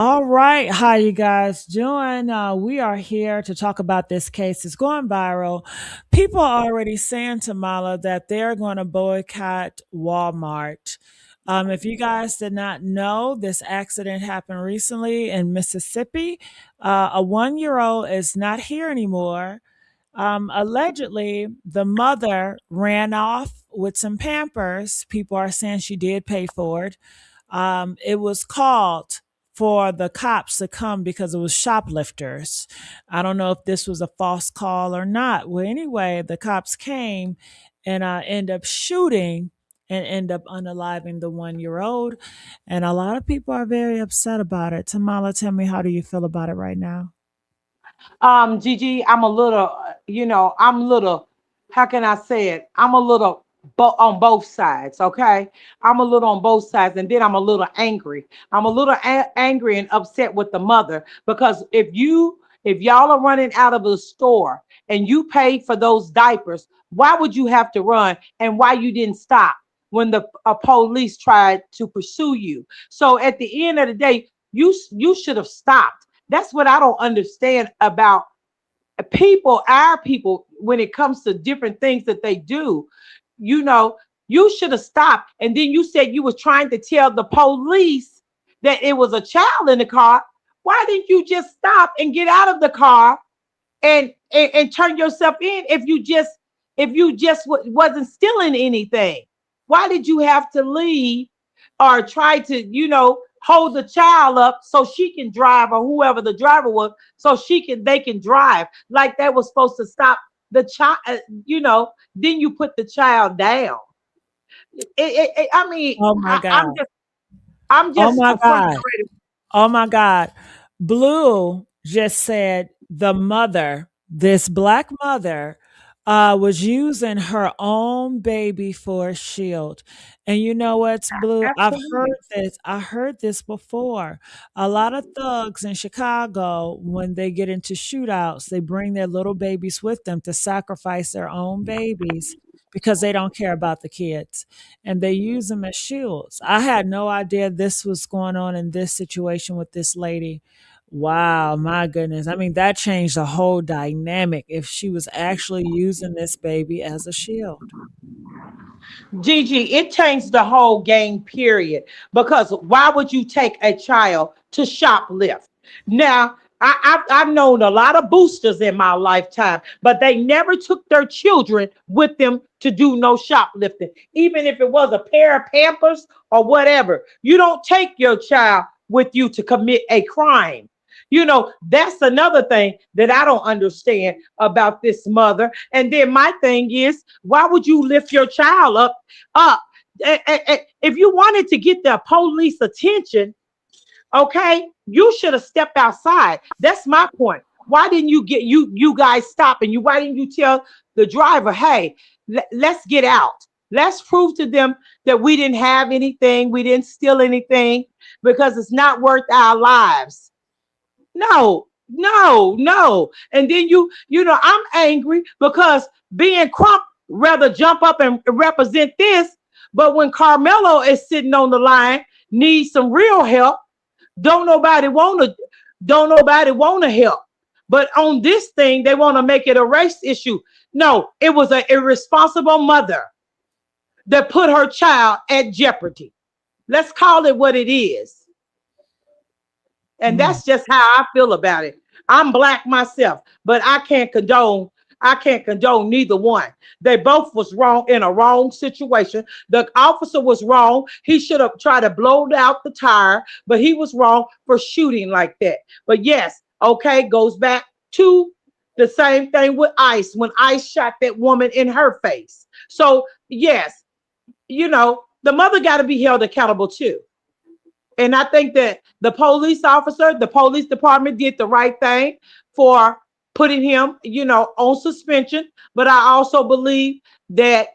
All right, how you guys doing? We are here to talk about this case. It's going viral. People are already saying to Mala that they're going to boycott Walmart. If you guys did not know, this accident happened recently in Mississippi. A 1 year old is not here anymore. Allegedly, the mother ran off with some Pampers. People are saying she did pay for it. It was called for the cops to come because it was shoplifters. I don't know if this was a false call or not. Well, anyway, the cops came and end up shooting and end up unaliving the 1 year old. And a lot of people are very upset about it. Tamala, tell me, how do you feel about it right now? Gigi, I'm a little, I'm a little, how can I say it? I'm a little on both sides, okay? I'm a little on both sides, and then I'm a little angry. I'm a little angry and upset with the mother because if y'all are running out of the store and you paid for those diapers, why would you have to run and why you didn't stop when the police tried to pursue you? So at the end of the day, you should have stopped. That's what I don't understand about people, our people, when it comes to different things that they do. You know, you should have stopped. And then you said you was trying to tell the police that it was a child in the car. Why didn't you just stop and get out of the car and turn yourself in if you just wasn't stealing anything? Why did you have to leave or try to hold the child up so she can drive, or whoever the driver was, so they can drive? Like that was supposed to stop the child. Then you put the child down. I mean, Oh my God. I'm Oh just my God. frustrated. Oh my God. Blue just said the mother, this black mother, was using her own baby for a shield. And you know what's Blue? I've heard Absolutely. this. I heard this before. A lot of thugs in Chicago, when they get into shootouts, they bring their little babies with them to sacrifice their own babies because they don't care about the kids, and they use them as shields. I had no idea this was going on in this situation with this lady. Wow, my goodness. I mean, that changed the whole dynamic if she was actually using this baby as a shield. Gigi, it changed the whole game, period. Because why would you take a child to shoplift? Now, I've known a lot of boosters in my lifetime, but they never took their children with them to do no shoplifting. Even if it was a pair of Pampers or whatever, you don't take your child with you to commit a crime. That's another thing that I don't understand about this mother. And then my thing is, why would you lift your child up? If you wanted to get the police attention, okay, you should have stepped outside. That's my point. Why didn't you guys stop, and why didn't you tell the driver, hey, let's get out. Let's prove to them that we didn't have anything, we didn't steal anything, because it's not worth our lives. No, no, no. And then I'm angry because being Crump rather jump up and represent this, but when Carmelo is sitting on the line, needs some real help, don't nobody wanna help. But on this thing, they want to make it a race issue. No, it was an irresponsible mother that put her child at jeopardy. Let's call it what it is. And Mm. that's just how I feel about it. I'm black myself, but I can't condone neither one. They both was wrong in a wrong situation. The officer was wrong. He should have tried to blow out the tire, but he was wrong for shooting like that. But yes, okay, goes back to the same thing with Ice when Ice shot that woman in her face. So yes, the mother got to be held accountable too. And I think that the police department did the right thing for putting him, on suspension. But I also believe that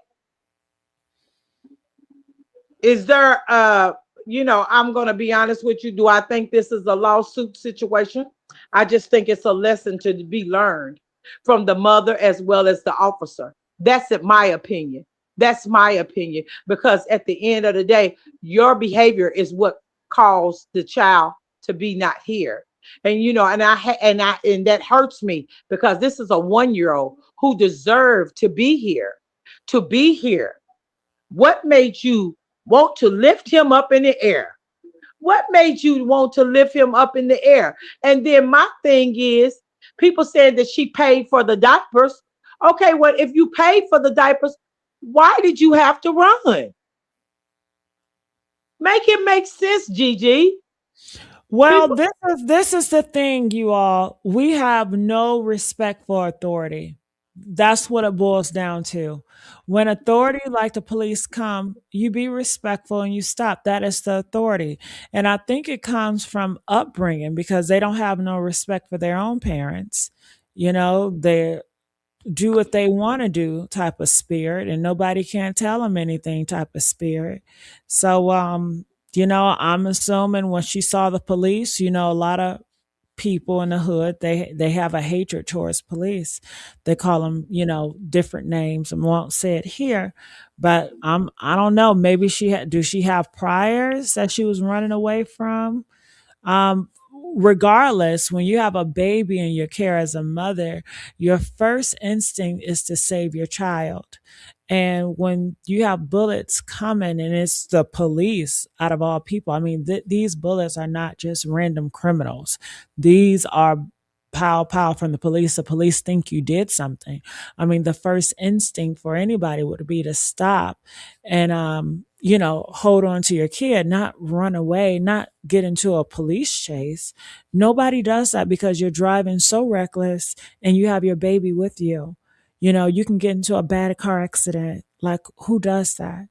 is there, I'm going to be honest with you. Do I think this is a lawsuit situation? I just think it's a lesson to be learned from the mother as well as the officer. That's in my opinion. That's my opinion. Because at the end of the day, your behavior is what caused the child to be not here. And and that hurts me because this is a 1 year old who deserved to be here, to be here. What made you want to lift him up in the air? What made you want to lift him up in the air? And then my thing is, people said that she paid for the diapers. Okay, well, if you paid for the diapers, why did you have to run? Make it make sense, Gigi. Well, People, this is the thing, you all. We have no respect for authority. That's what it boils down to. When authority like the police come, you be respectful and you stop. That is the authority. And I think it comes from upbringing because they don't have no respect for their own parents. They do what they want to do type of spirit, and nobody can tell them anything type of spirit. So I'm assuming when she saw the police, a lot of people in the hood, they have a hatred towards police. They call them, different names. I won't say it here, but I don't know, maybe do she have priors that she was running away from? um, Regardless, when you have a baby in your care as a mother, your first instinct is to save your child. And when you have bullets coming and it's the police out of all people, I mean, these bullets are not just random criminals. These are pow pow from the police. The police think you did something. I mean, the first instinct for anybody would be to stop and hold on to your kid, not run away, not get into a police chase. Nobody does that because you're driving so reckless and you have your baby with you. You can get into a bad car accident. Like, who does that?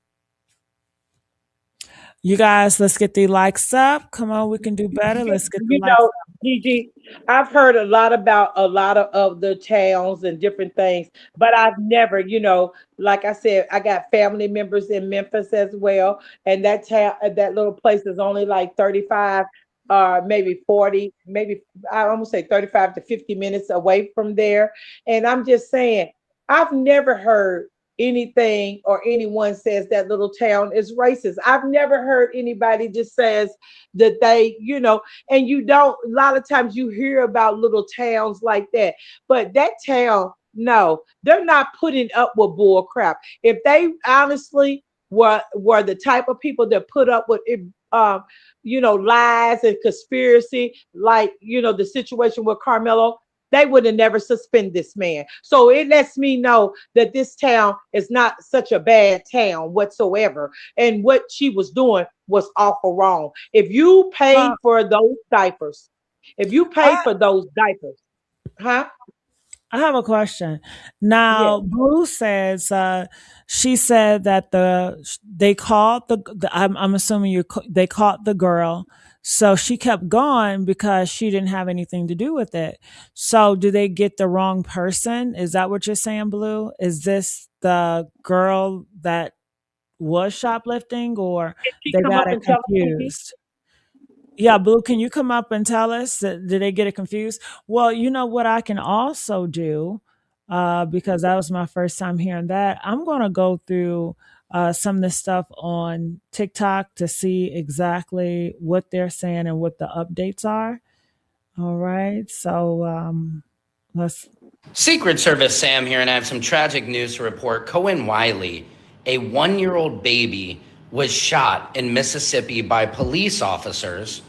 You guys, let's get the likes up. Come on, we can do better. Let's get the you likes know, up. Gigi, I've heard a lot about a lot of the towns and different things, but I've never, like I said, I got family members in Memphis as well, and that town, that little place is only like 35, maybe 40, maybe I almost say 35 to 50 minutes away from there. And I'm just saying, I've never heard anything or anyone says that little town is racist. I've never heard anybody just says that and you don't, a lot of times you hear about little towns like that, but that town, no, they're not putting up with bull crap. If they honestly were the type of people that put up with it, lies and conspiracy, like the situation with Carmelo, they would have never suspended this man. So it lets me know that this town is not such a bad town whatsoever. And what she was doing was awful wrong. If you paid Well, for those diapers, if you paid I for those diapers, huh? I have a question. Yes. Now, Blue says she said that they called I'm assuming they caught the girl, so she kept going because she didn't have anything to do with it. So, do they get the wrong person? Is that what you're saying, Blue? Is this the girl that was shoplifting, or Can she they come got up it and tell us, Gigi? confused? Yeah, Blue, can you come up and tell us? Did they get it confused? Well, you know what I can also do, because that was my first time hearing that. I'm going to go through some of the stuff on TikTok to see exactly what they're saying and what the updates are. All right. So let's. Secret Service Sam here, and I have some tragic news to report. Cohen Wiley, a 1 year old baby, was shot in Mississippi by police officers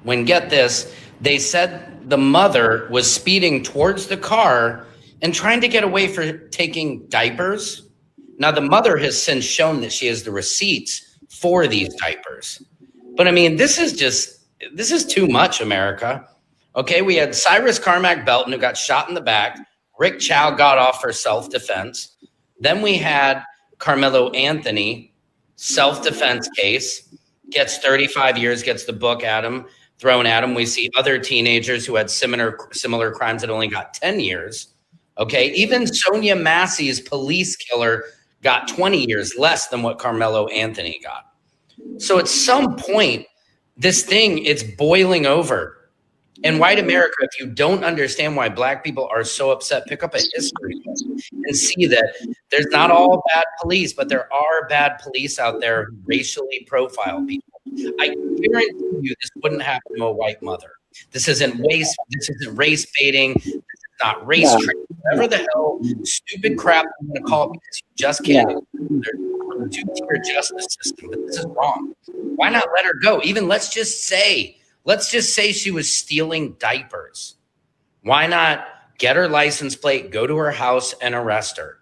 when, get this, they said the mother was speeding towards the car and trying to get away for taking diapers. Now, the mother has since shown that she has the receipts for these diapers. But I mean, this is too much, America. Okay, we had Cyrus Carmack Belton, who got shot in the back. Rick Chow got off for self-defense. Then we had Carmelo Anthony, self-defense case, gets 35 years, gets the book at him, thrown at him. We see other teenagers who had similar crimes that only got 10 years. Okay, even Sonia Massey's police killer got 20 years, less than what Carmelo Anthony got. So at some point, this thing, it's boiling over. And white America, if you don't understand why black people are so upset, pick up a history book and see that there's not all bad police, but there are bad police out there who racially profile people. I guarantee you this wouldn't happen to a white mother. This isn't race baiting. This is not race No, training. Whatever the hell stupid crap I'm going to call it because you just can't no. ignore their two-tier justice system. But this is wrong. Why not let her go? Even let's just say she was stealing diapers. Why not get her license plate, go to her house, and arrest her?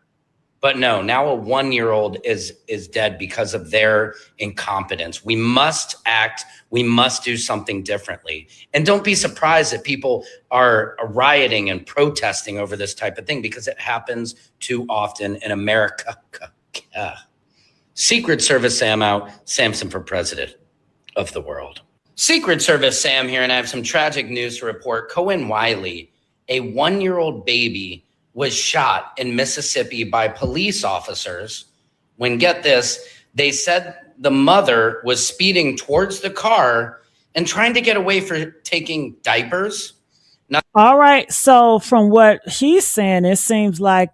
But no, now a 1-year-old is dead because of their incompetence. We must act. We must do something differently. And don't be surprised that people are rioting and protesting over this type of thing because it happens too often in America. Secret Service Sam out. Samson for president of the world. Secret Service Sam here, and I have some tragic news to report. Cohen Wiley, a 1-year-old baby, was shot in Mississippi by police officers when, get this, they said the mother was speeding towards the car and trying to get away for taking diapers. All right. So from what he's saying, it seems like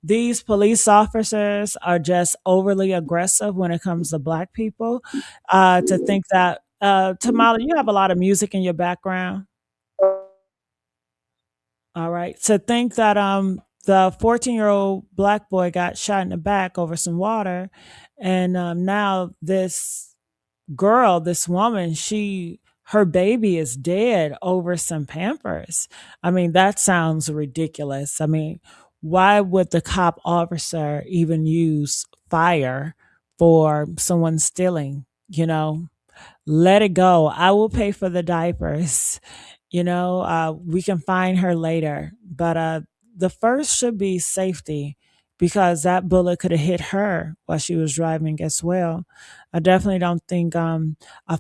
these police officers are just overly aggressive when it comes to black people. To think that Tamala, you have a lot of music in your background. All right. To think that the 14-year-old black boy got shot in the back over some water, and now this girl, this woman, her baby is dead over some Pampers. I mean, that sounds ridiculous. I mean, why would the cop officer even use fire for someone stealing? Let it go. I will pay for the diapers. We can find her later. But the first should be safety because that bullet could have hit her while she was driving as well. I definitely don't think a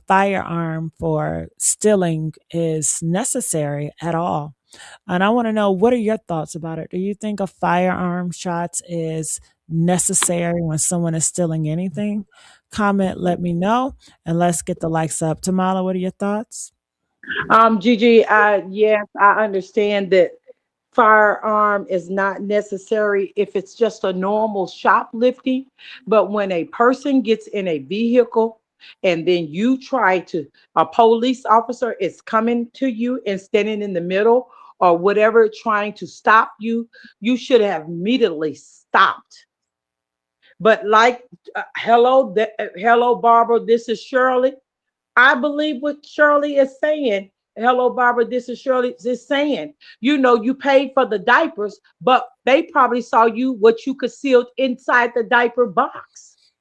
firearm for stealing is necessary at all. And I want to know, what are your thoughts about it? Do you think a firearm shots is necessary when someone is stealing anything? Comment, let me know, and let's get the likes up. Tamala, what are your thoughts? Gigi, yes, I understand that firearm is not necessary if it's just a normal shoplifting. But when a person gets in a vehicle and then a police officer is coming to you and standing in the middle or whatever, trying to stop you, you should have immediately stopped. But like, hello, Barbara, this is Shirley. I believe what Shirley is saying. Hello, Barbara. This is Shirley is saying. You paid for the diapers, but they probably saw what you concealed inside the diaper box.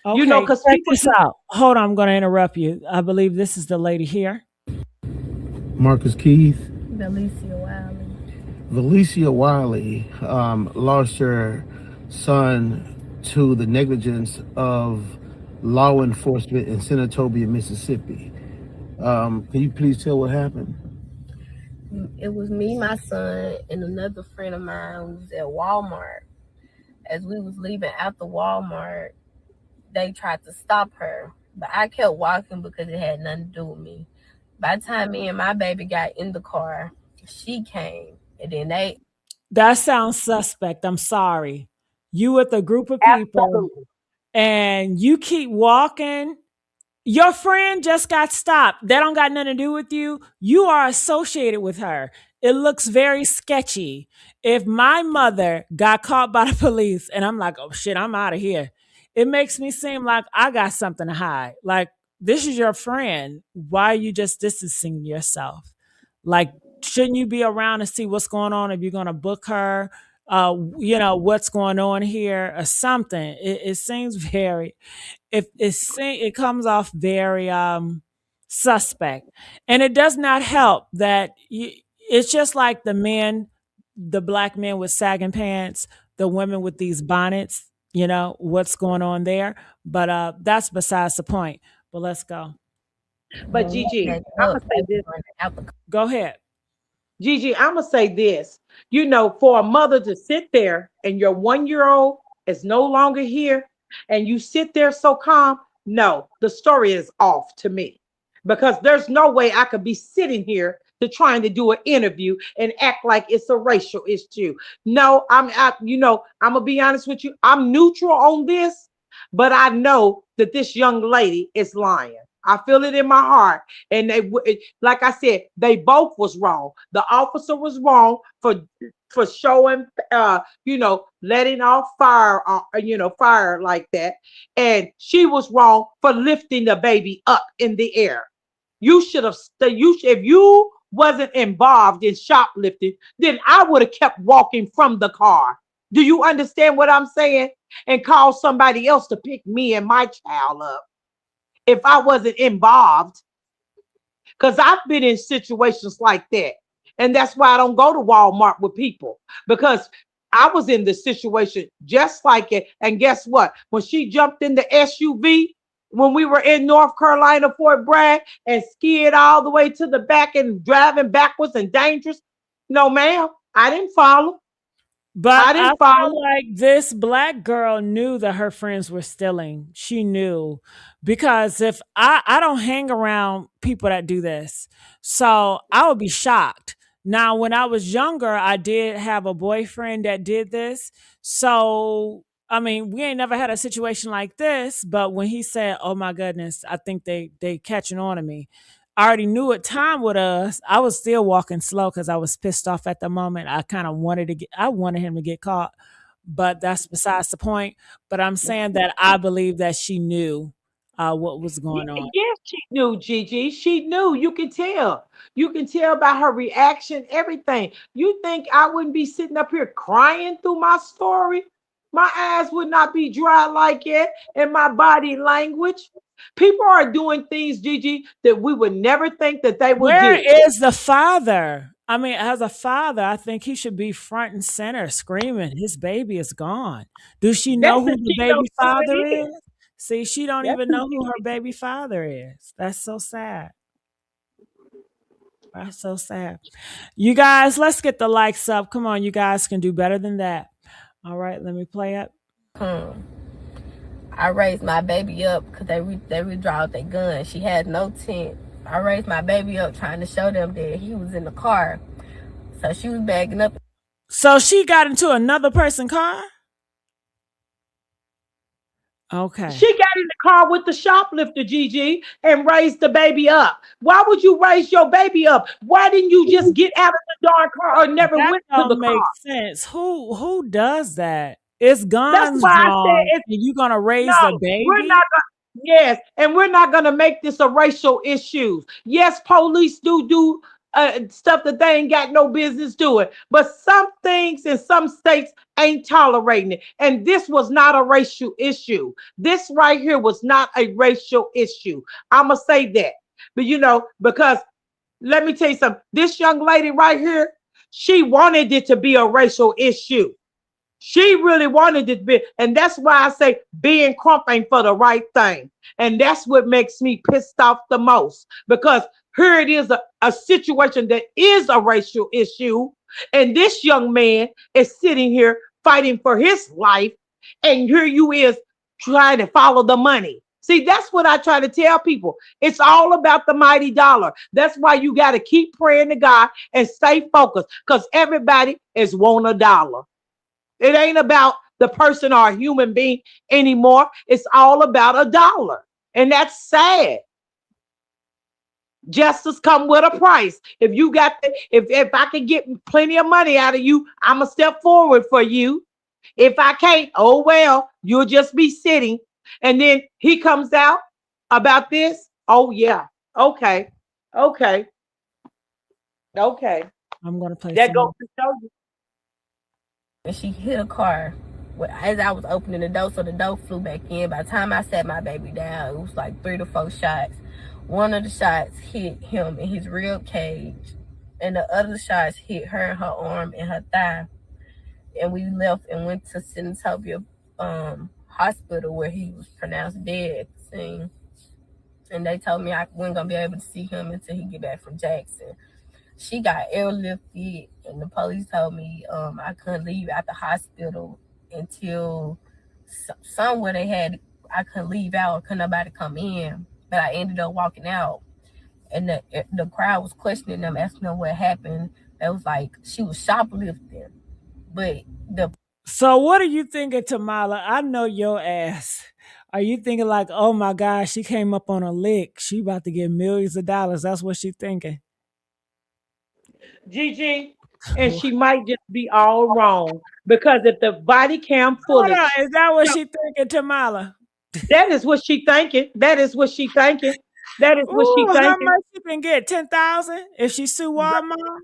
Okay, Because check people this out. Hold on, I'm going to interrupt you. I believe this is the lady here. Marcus Keith. Valicia Wiley. Valicia Wiley lost her son to the negligence of law enforcement in Senatobia, Mississippi. Can you please tell what happened? It was me, my son, and another friend of mine was at Walmart. As we was leaving out the Walmart, they tried to stop her, but I kept walking because it had nothing to do with me. By the time me and my baby got in the car, she came, and then That sounds suspect. I'm sorry. You with a group of people absolutely. and you keep walking. Your friend just got stopped. That don't got nothing to do with you. You are associated with her. It looks very sketchy. If my mother got caught by the police and I'm like, oh shit, I'm out of here, it makes me seem like I got something to hide. Like, this is your friend. Why are you just distancing yourself? Like, shouldn't you be around to see what's going on if you're going to book her? What's going on here or something. It seems very, if it comes off very suspect, and it does not help that it's just like the black men with sagging pants, the women with these bonnets. What's going on there, but that's besides the point. But let's go. But when we Gigi, met I'm up, gonna they say was this. running out the Go ahead. Gigi, I'm gonna say this. For a mother to sit there and your 1-year old is no longer here, and you sit there so calm. No, the story is off to me because there's no way I could be sitting here to trying to do an interview and act like it's a racial issue. No, I'm gonna be honest with you. I'm neutral on this. but I know that this young lady is lying. I feel it in my heart. And like I said, they both was wrong. The officer was wrong for showing, letting off fire, fire like that. And she was wrong for lifting the baby up in the air. You should have, if you wasn't involved in shoplifting, then I would have kept walking from the car. Do you understand what I'm saying? And call somebody else to pick me and my child up if I wasn't involved. Because I've been in situations like that. And that's why I don't go to Walmart with people, because I was in the situation just like it. And guess what? When she jumped in the SUV, when we were in North Carolina, Fort Bragg, and skied all the way to the back and driving backwards and dangerous, no, ma'am, I didn't follow. But I I didn't feel follow. like this black girl knew that her friends were stealing. She knew, because if I don't hang around people that do this, so I would be shocked. Now, when I was younger, I did have a boyfriend that did this. So, I mean, we ain't never had a situation like this. But when he said, "Oh my goodness, I think they catching on to me," I already knew what time with us. I was still walking slow because I was pissed off at the moment. I wanted him to get caught, but that's besides the point. But I'm saying that I believe that she knew what was going on. Yes, she knew, Gigi. She knew. You can tell. You can tell by her reaction, everything. You think I wouldn't be sitting up here crying through my story? My eyes would not be dry like that, and my body language. People are doing things, Gigi, that we would never think that they would Where do. is the father? I mean, as a father, I think he should be front and center screaming, his baby is gone. Does she know That's who the the she knows baby who father it is. is? See, she don't That's even who know she who her baby father is. That's so sad. That's so sad. You guys, let's get the likes up. Come on, you guys can do better than that. All right, let me play it. I raised my baby up because they withdrew their gun. She had no tent. I raised my baby up trying to show them that he was in the car. So she was backing up. So she got into another person's car? She Okay. got in the car with the shoplifter, Gigi, and raised the baby up. Why would you raise your baby up? Why didn't you just get out of the darn car or never That went to the don't car? make sense. Who does that? It's That's guns why I said drawn it's and you gonna no, raise the we're baby? not going. Yes, and we're not going to make this a racial issue. Yes, police do stuff that they ain't got no business doing, but some things in some states ain't tolerating it. And this was not a racial issue. This right here was not a racial issue. I'ma say that, but because let me tell you something. This young lady right here, she wanted it to be a racial issue. She really wanted it to be, and that's why I say being crump ain't for the right thing. And that's what makes me pissed off the most, because here it is, a situation that is a racial issue, and this young man is sitting here fighting for his life, and here you is trying to follow the money. See, that's what I try to tell people. It's all about the mighty dollar. That's why you got to keep praying to God and stay focused, because everybody is want a dollar. It ain't about the person or a human being anymore. It's all about a dollar. And that's sad. Justice come with a price. If you got if I can get plenty of money out of you, I'm gonna step forward for you. If I can't, oh well, you'll just be sitting. And then he comes out about this. Oh yeah. Okay. Okay. Okay. I'm gonna play That some goes more. to show you. And she hit a car as I was opening the door, so the door flew back in. By the time I sat my baby down, it was like 3 to 4 shots. One of the shots hit him in his rib cage, and the other shots hit her in her arm and her thigh. And we left and went to Senatobia hospital, where he was pronounced dead at the scene. And they told me I wasn't gonna be able to see him until he get back from Jackson. She got airlifted, and the police told me I couldn't leave out the hospital until somewhere they had. I couldn't leave out, couldn't nobody come in. But I ended up walking out, and the crowd was questioning them, asking them what happened. They was like she was shoplifting, but the So what are you thinking, Tamala? I know your ass. Are you thinking like, oh my gosh, she came up on a lick. She about to get millions of dollars. That's what she thinking. Gigi, and she might just be all wrong because if the body cam Hold on. footage, Is that what so she thinking, Tamala? that is what she thinking. That is what she thinking. That is what she Ooh, how thinking. much she can get? 10,000 if she sue Walmart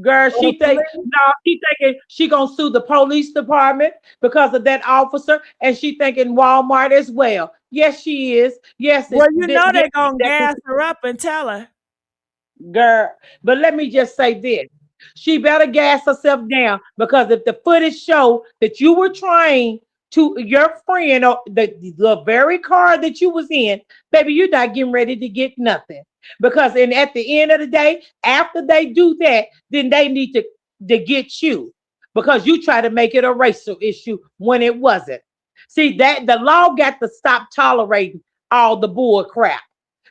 Girl, or the she think police? no, she thinking she gonna sue the police department because of that officer, and she thinking Walmart as well. Yes, she is. Yes, Well, you know yes, they gonna exactly. gas her up and tell her. Girl, but let me just say this. She better gas herself down because if the footage show that you were trying to your friend or the very car that you was in, baby, you're not getting ready to get nothing. Because and at the end of the day, after they do that, then they need to get you because you try to make it a racial issue when it wasn't. See that the law got to stop tolerating all the bull crap.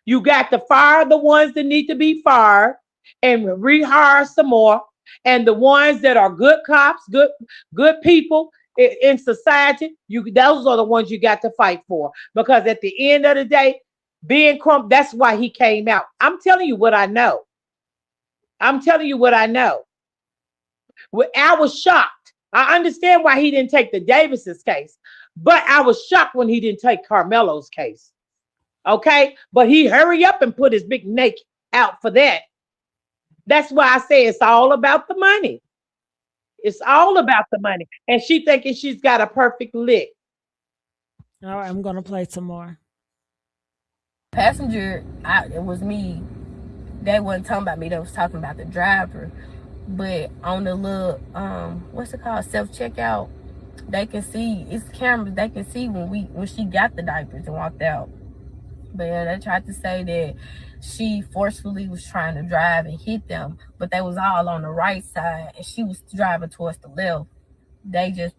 You got to fire the ones that need to be fired and rehire some more. And the ones that are good cops, good people in society, you those are the ones you got to fight for. Because at the end of the day, being Crump, that's why he came out. I'm telling you what I know. I'm telling you what I know. I was shocked. I understand why he didn't take the Davis's case, but I was shocked when he didn't take Carmelo's case. Okay, but he hurry up and put his big neck out for that. That's why I say it's all about the money. It's all about the money, and she thinking she's got a perfect lick. All right, I'm gonna play some more. Passenger, it was me. They wasn't talking about me. They was talking about the driver. But on the little what's it called, self checkout, they can see it's cameras. They can see when she got the diapers and walked out. But yeah, they tried to say that she forcefully was trying to drive and hit them, but they was all on the right side and she was driving towards the left. They just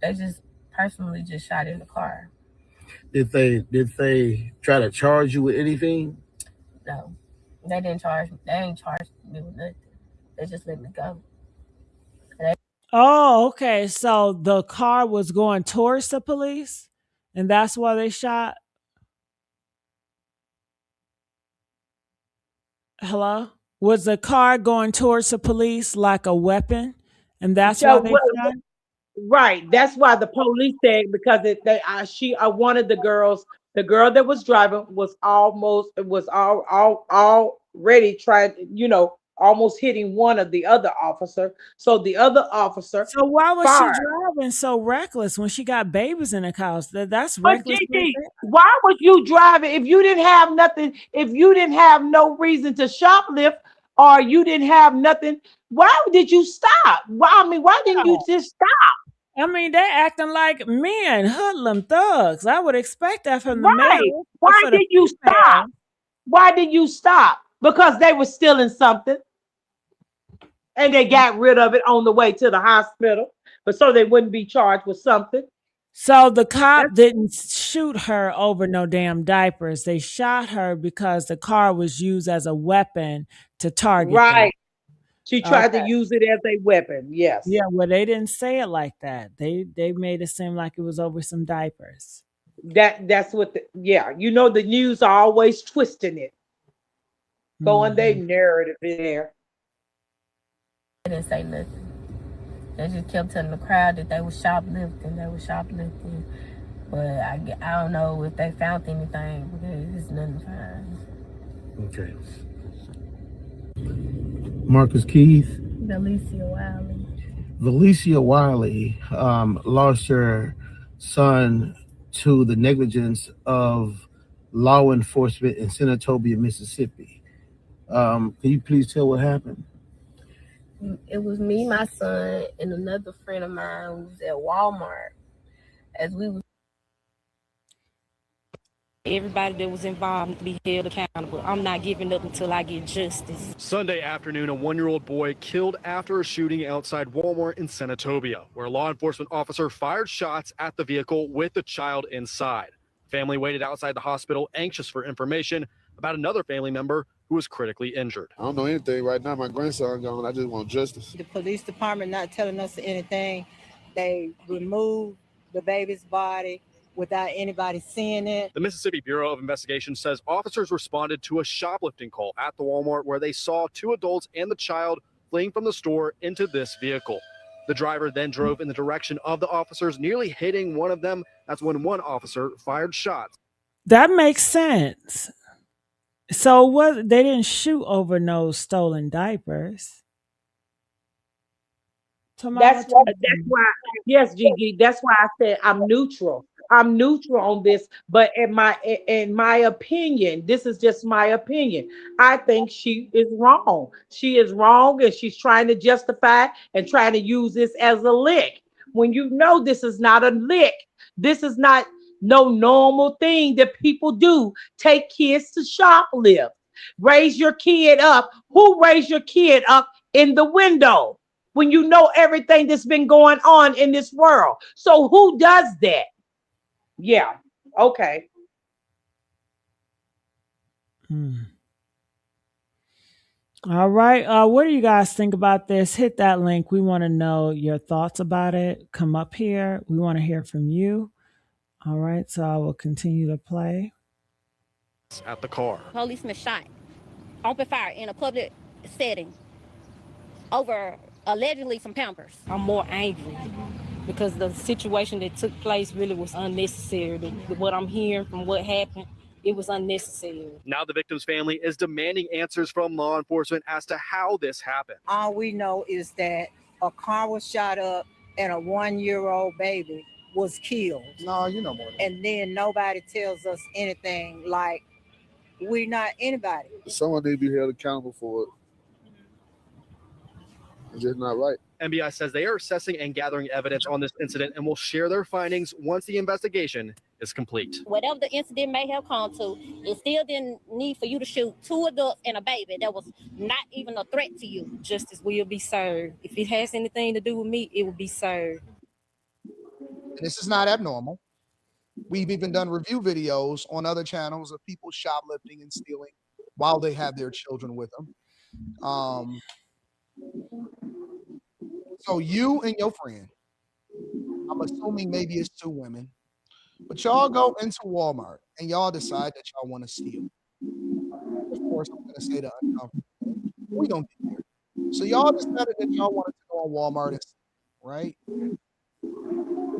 they just personally just shot in the car. Did they try to charge you with anything? No, they didn't charge me. They ain't charged me with nothing. They just let me go. Oh, okay. So the car was going towards the police, and that's why they shot. Hello? Was the car going towards the police like a weapon, and that's why So they shot? right, that's why the police said because she one of the girls, the girl that was driving was almost was all already tried, almost hitting one of the other officer. So the other officer So why was she fired. driving so reckless when she got babies in the house? That's But reckless right Gigi, there. why would you drive it if you didn't have nothing? If you didn't have no reason to shoplift, or you didn't have nothing, why did you stop? Why? I mean, why didn't you just stop? I mean, they acting like men, hoodlum thugs. I would expect that from the Right? male, but Why for the did you stop? female. Why did you stop? Because they were stealing something, and they got rid of it on the way to the hospital, but so they wouldn't be charged with something. So the That's cop didn't shoot her over no damn diapers. They shot her because the car was used as a weapon to target them. right. She tried to Okay. use it as a weapon. Yes. Yeah, well, they didn't say it like that. They made it seem like it was over some diapers. That's what yeah, the news are always twisting it, throwing their Mhm. narrative in there. They didn't say nothing. They just kept telling the crowd that they were shoplifting. They were shoplifting. But I don't know if they found anything because it's nothing to find. Okay. Marcus Keith. Alicia Wiley. Valicia Wiley lost her son to the negligence of law enforcement in Senatobia, Mississippi. Can you please tell what happened? It was me, my son, and another friend of mine who was at Walmart. As we was Everybody that was involved to be held accountable. I'm not giving up until I get justice. Sunday afternoon, a 1-year-old boy killed after a shooting outside Walmart in Senatobia, where a law enforcement officer fired shots at the vehicle with the child inside. Family waited outside the hospital, anxious for information about another family member who was critically injured. I don't know anything right now. My grandson gone. I just want justice. The police department not telling us anything. They removed the baby's body without anybody seeing it. The Mississippi Bureau of Investigation says officers responded to a shoplifting call at the Walmart where they saw two adults and the child fleeing from the store into this vehicle. The driver then drove in the direction of the officers, nearly hitting one of them. That's when one officer fired shots. That makes sense. So what? They didn't shoot over no stolen diapers. Tamara, That's why, yes, Gigi. That's why I said I'm neutral. I'm neutral on this, but in my opinion, this is just my opinion. I think she is wrong. She is wrong, and she's trying to justify and trying to use this as a lick. When you know this is not a lick, this is not no normal thing that people do. Take kids to shoplift. Raise your kid up. Who raised your kid up in the window? When you know everything that's been going on in this world. So who does that? Yeah. Okay. All right. What do you guys think about this? Hit that link. We want to know your thoughts about it. Come up here. We want to hear from you. All right. So I will continue to play. At the car. Policeman shot, open fire in a public setting over allegedly some Pampers. I'm more angry because the situation that took place really was unnecessary. What I'm hearing from what happened, it was unnecessary. Now the victim's family is demanding answers from law enforcement as to how this happened. All we know is that a car was shot up and a 1-year-old baby was killed. No, you know more. And then nobody tells us anything, like we're not anybody. Someone need to be held accountable for it. It's just not right. NBI says they are assessing and gathering evidence on this incident and will share their findings once the investigation is complete. Whatever the incident may have come to, it still didn't need for you to shoot two adults and a baby that was not even a threat to you. Justice will be served. If it has anything to do with me, it will be served. This is not abnormal. We've even done review videos on other channels of people shoplifting and stealing while they have their children with them. So you and your friend, I'm assuming maybe it's two women, but y'all go into Walmart and y'all decide that y'all want to steal. Of course, I'm going to say the uncomfortable thing. We don't get there. So y'all decided that y'all wanted to go on Walmart and steal, right?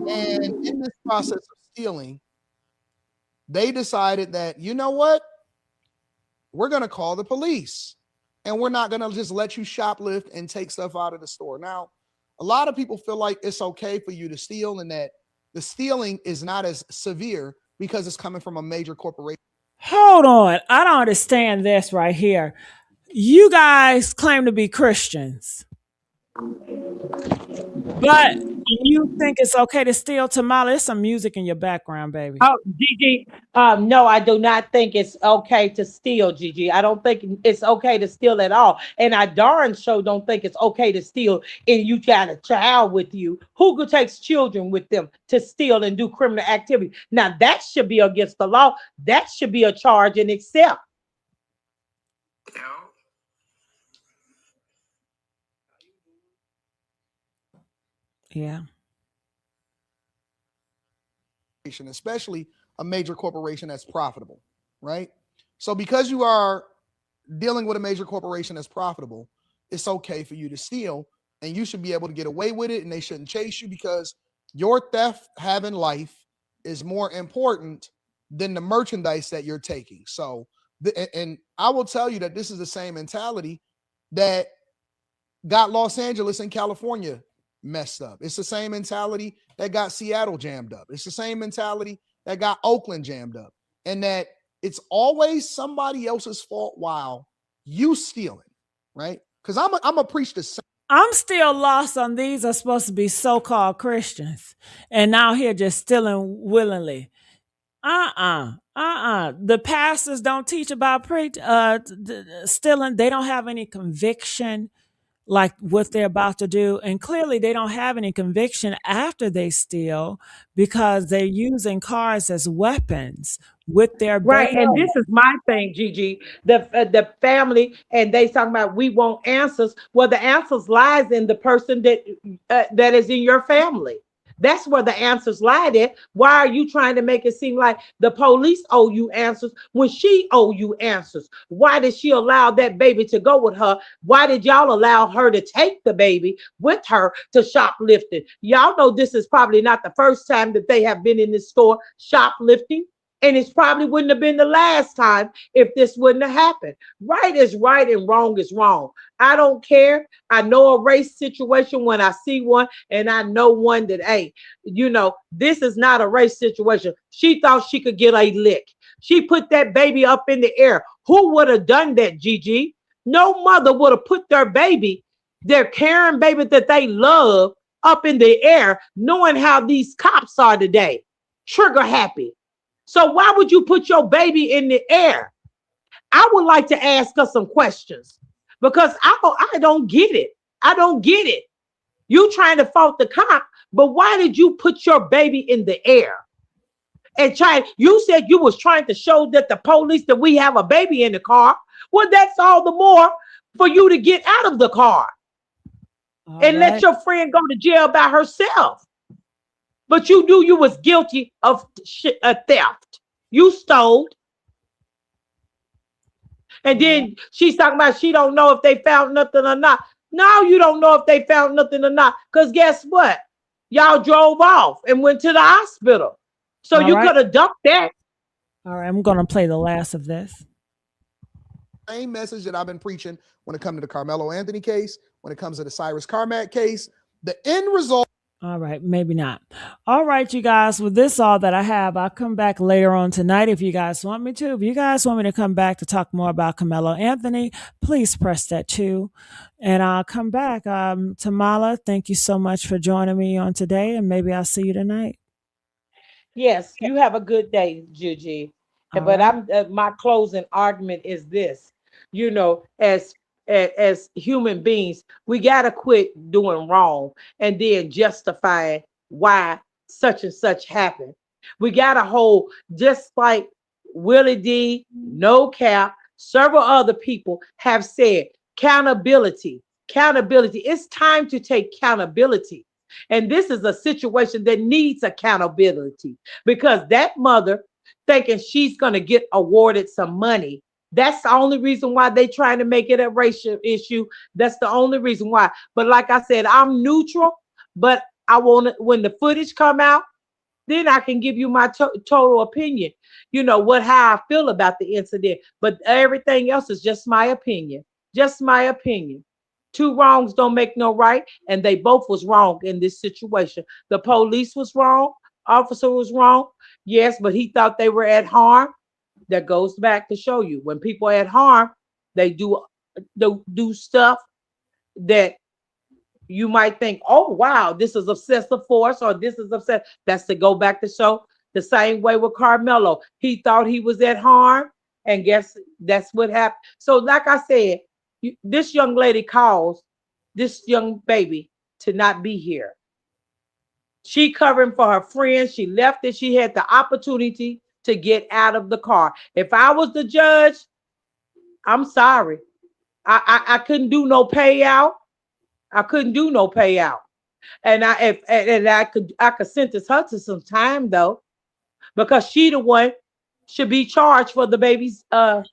And in this process of stealing, they decided that, you know what? We're going to call the police. And we're not going to just let you shoplift and take stuff out of the store. Now, a lot of people feel like it's okay for you to steal and that the stealing is not as severe because it's coming from a major corporation. Hold on. I don't understand this right here. You guys claim to be Christians, but you think it's okay to steal? Tamala, there's some music in your background, baby. Oh, Gigi, no, I do not think it's okay to steal, Gigi. I don't think it's okay to steal at all. And I darn sure don't think it's okay to steal and you got a child with you. Who takes children with them to steal and do criminal activity? Now, that should be against the law. That should be a charge and accept. Yeah. Especially a major corporation that's profitable, right? So because you are dealing with a major corporation that's profitable, it's okay for you to steal and you should be able to get away with it and they shouldn't chase you because your theft having life is more important than the merchandise that you're taking. So, and I will tell you that this is the same mentality that got Los Angeles and California messed up. It's the same mentality that got Seattle jammed up. It's the same mentality that got Oakland jammed up. And that it's always somebody else's fault while you stealing, right? Because I'm a preach the same. I'm still lost on these are supposed to be so-called Christians and now here just stealing willingly. The pastors don't teach about stealing. They don't have any conviction like what they're about to do. And clearly they don't have any conviction after they steal because they're using cars as weapons with their right. And this is my thing, Gigi, the family, and they talking about we want answers. Well, the answers lies in the person that is in your family. That's where the answers lie there. Why are you trying to make it seem like the police owe you answers when she owe you answers? Why did she allow that baby to go with her? Why did y'all allow her to take the baby with her to shoplifting? Y'all know this is probably not the first time that they have been in this store shoplifting. And it probably wouldn't have been the last time if this wouldn't have happened. Right is right and wrong is wrong. I don't care. I know a race situation when I see one, and I know one that, hey, this is not a race situation. She thought she could get a lick. She put that baby up in the air. Who would have done that, Gigi? No mother would have put their caring baby that they love up in the air, knowing how these cops are today. Trigger happy. So why would you put your baby in the air? I would like to ask her some questions because I don't get it. I don't get it. You trying to fault the cop, but why did you put your baby in the air? And you said you was trying to show that the police that we have a baby in the car. Well, that's all the more for you to get out of the car and let your friend go to jail by herself. But you knew you was guilty of theft. You stole. And then she's talking about she don't know if they found nothing or not. No, you don't know if they found nothing or not. Because guess what? Y'all drove off and went to the hospital. So you could have dumped that. All right, I'm going to play the last of this. Same message that I've been preaching when it comes to the Carmelo Anthony case, when it comes to the Cyrus Carmack case. The end result. All right, maybe not. All right, you guys, with this all that I have, I'll come back later on tonight if you guys want me to. If you guys want me to come back to talk more about Carmelo Anthony, please press that 2. And I'll come back. Tamala, thank you so much for joining me on today, and maybe I'll see you tonight. Yes, you have a good day, Gigi. All But right. my closing argument is this: as human beings, we gotta quit doing wrong and then justifying why such and such happened. We gotta hold, just like Willie D, No Cap, several other people have said, accountability. Accountability. It's time to take accountability. And this is a situation that needs accountability because that mother thinking she's going to get awarded some money. That's the only reason why they trying to make it a racial issue. That's the only reason why. But like I said, I'm neutral, but I want to, when the footage come out, then I can give you my total opinion. How I feel about the incident. But everything else is just my opinion. Just my opinion. Two wrongs don't make no right, and they both was wrong in this situation. The police was wrong, officer was wrong. Yes, but he thought they were at harm. That goes back to show you when people are at harm, they do stuff that you might think, oh wow, this is excessive force or this is upset. That's to go back to show the same way with Carmelo. He thought he was at harm, and guess that's what happened. So, like I said, this young lady calls this young baby to not be here. She covering for her friends. She left it. She had the opportunity to get out of the car. If I was the judge, I'm sorry. I couldn't do no payout. I couldn't do no payout. And I could sentence her to some time though, because she the one should be charged for the baby's the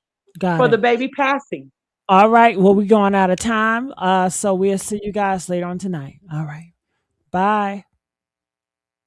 baby passing. All right. Well, we're going out of time. So we'll see you guys later on tonight. All right. Bye.